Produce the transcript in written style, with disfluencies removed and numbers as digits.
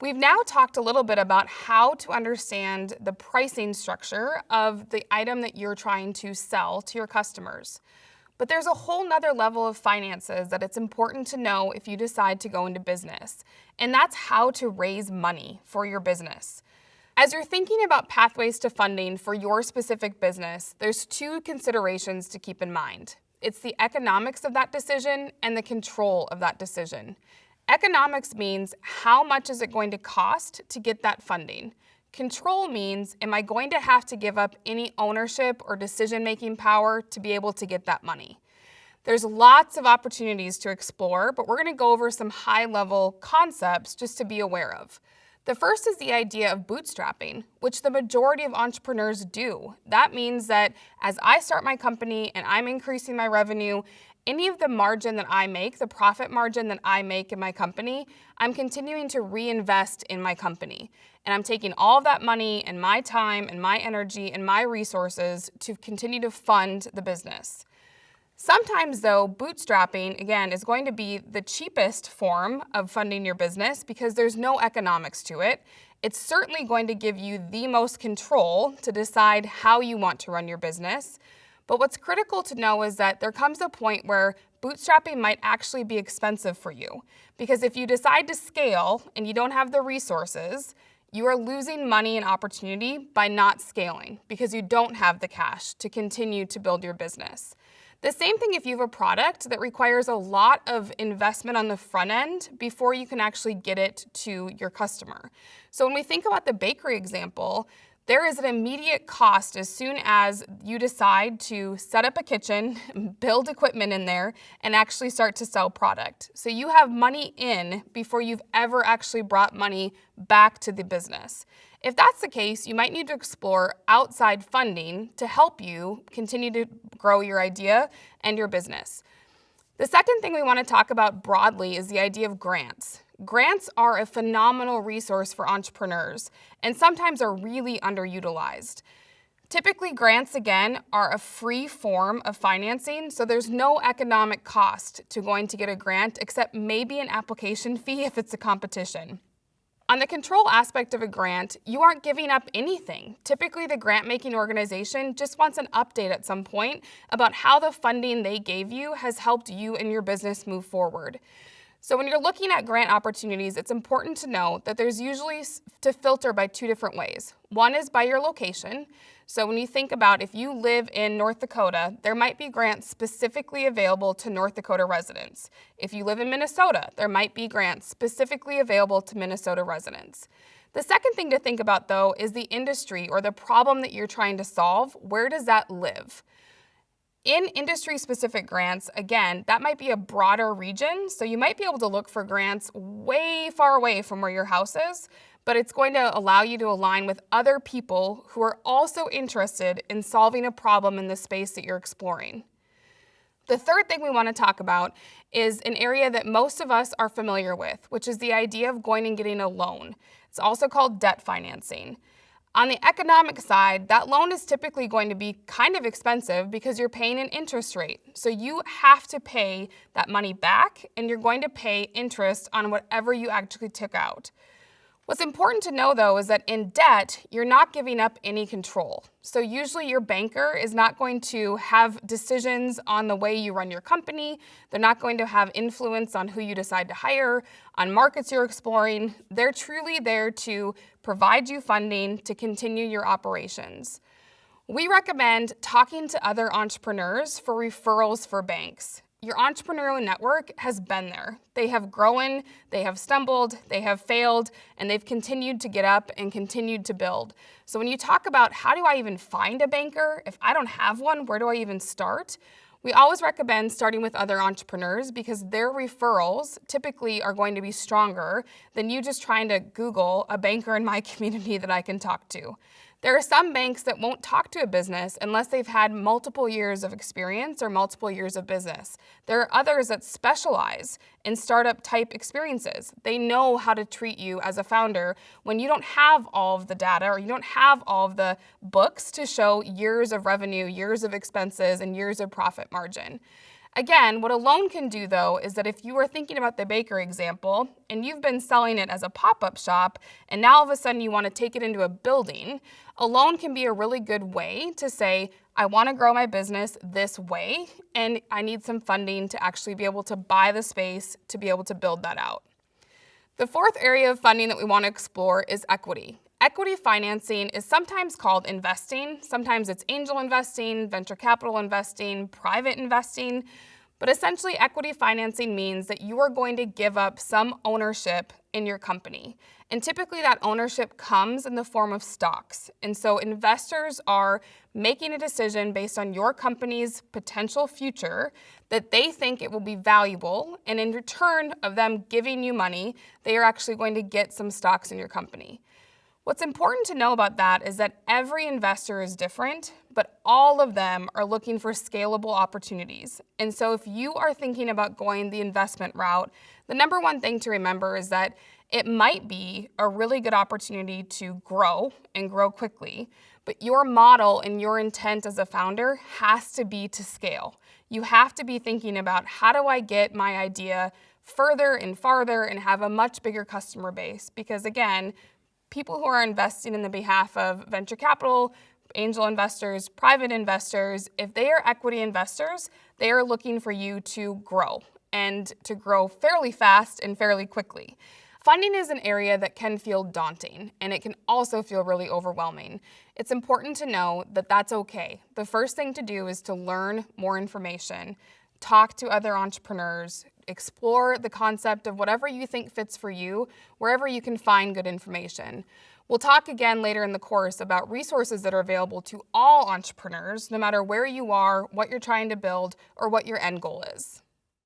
We've now talked a little bit about how to understand the pricing structure of the item that you're trying to sell to your customers. But there's a whole nother level of finances that it's important to know if you decide to go into business, and that's how to raise money for your business. As you're thinking about pathways to funding for your specific business, there's two considerations to keep in mind. It's the economics of that decision and the control of that decision. Economics means how much is it going to cost to get that funding. Control means, am I going to have to give up any ownership or decision-making power to be able to get that money? There's lots of opportunities to explore, but we're going to go over some high-level concepts just to be aware of. The first is the idea of bootstrapping, which the majority of entrepreneurs do. That means that as I start my company and I'm increasing my revenue, any of the margin that I make, the profit margin that I make in my company, I'm continuing to reinvest in my company. And I'm taking all of that money and my time and my energy and my resources to continue to fund the business. Sometimes though, bootstrapping, again, is going to be the cheapest form of funding your business because there's no economics to it. It's certainly going to give you the most control to decide how you want to run your business. But what's critical to know is that there comes a point where bootstrapping might actually be expensive for you. Because if you decide to scale and you don't have the resources, you are losing money and opportunity by not scaling because you don't have the cash to continue to build your business. The same thing if you have a product that requires a lot of investment on the front end before you can actually get it to your customer. So when we think about the bakery example, there is an immediate cost as soon as you decide to set up a kitchen, build equipment in there, and actually start to sell product. So you have money in before you've ever actually brought money back to the business. If that's the case, you might need to explore outside funding to help you continue to grow your idea and your business. The second thing we want to talk about broadly is the idea of grants. Grants are a phenomenal resource for entrepreneurs and sometimes are really underutilized. Typically, grants, again, are a free form of financing, so there's no economic cost to going to get a grant except maybe an application fee if it's a competition. On the control aspect of a grant, you aren't giving up anything. Typically, the grant-making organization just wants an update at some point about how the funding they gave you has helped you and your business move forward. So when you're looking at grant opportunities, it's important to know that there's usually to filter by two different ways. One is by your location. So when you think about if you live in North Dakota, there might be grants specifically available to North Dakota residents. If you live in Minnesota, there might be grants specifically available to Minnesota residents. The second thing to think about, though, is the industry or the problem that you're trying to solve. Where does that live? In industry-specific grants, again, that might be a broader region, so you might be able to look for grants way far away from where your house is, but it's going to allow you to align with other people who are also interested in solving a problem in the space that you're exploring. The third thing we want to talk about is an area that most of us are familiar with, which is the idea of going and getting a loan. It's also called debt financing. On the economic side, that loan is typically going to be kind of expensive because you're paying an interest rate. So you have to pay that money back and you're going to pay interest on whatever you actually took out. What's important to know, though, is that in debt, you're not giving up any control. So usually your banker is not going to have decisions on the way you run your company. They're not going to have influence on who you decide to hire, on markets you're exploring. They're truly there to provide you funding to continue your operations. We recommend talking to other entrepreneurs for referrals for banks. Your entrepreneurial network has been there. They have grown, they have stumbled, they have failed, and they've continued to get up and continued to build. So when you talk about how do I even find a banker? If I don't have one, where do I even start? We always recommend starting with other entrepreneurs because their referrals typically are going to be stronger than you just trying to Google a banker in my community that I can talk to. There are some banks that won't talk to a business unless they've had multiple years of experience or multiple years of business. There are others that specialize in startup type experiences. They know how to treat you as a founder when you don't have all of the data or you don't have all of the books to show years of revenue, years of expenses, and years of profit margin. Again, what a loan can do though is that if you are thinking about the bakery example and you've been selling it as a pop-up shop and now all of a sudden you want to take it into a building, a loan can be a really good way to say, I want to grow my business this way and I need some funding to actually be able to buy the space to be able to build that out. The fourth area of funding that we want to explore is equity. Equity financing is sometimes called investing. Sometimes it's angel investing, venture capital investing, private investing. But essentially, equity financing means that you are going to give up some ownership in your company. And typically that ownership comes in the form of stocks. And so investors are making a decision based on your company's potential future that they think it will be valuable. And in return of them giving you money, they are actually going to get some stocks in your company. What's important to know about that is that every investor is different, but all of them are looking for scalable opportunities. And so if you are thinking about going the investment route, the number one thing to remember is that it might be a really good opportunity to grow and grow quickly, but your model and your intent as a founder has to be to scale. You have to be thinking about, how do I get my idea further and farther and have a much bigger customer base? Because again, people who are investing in the behalf of venture capital, angel investors, private investors, if they are equity investors, they are looking for you to grow and to grow fairly fast and fairly quickly. Funding is an area that can feel daunting, and it can also feel really overwhelming. It's important to know that that's okay. The first thing to do is to learn more information, talk to other entrepreneurs, explore the concept of whatever you think fits for you, wherever you can find good information. We'll talk again later in the course about resources that are available to all entrepreneurs, no matter where you are, what you're trying to build, or what your end goal is.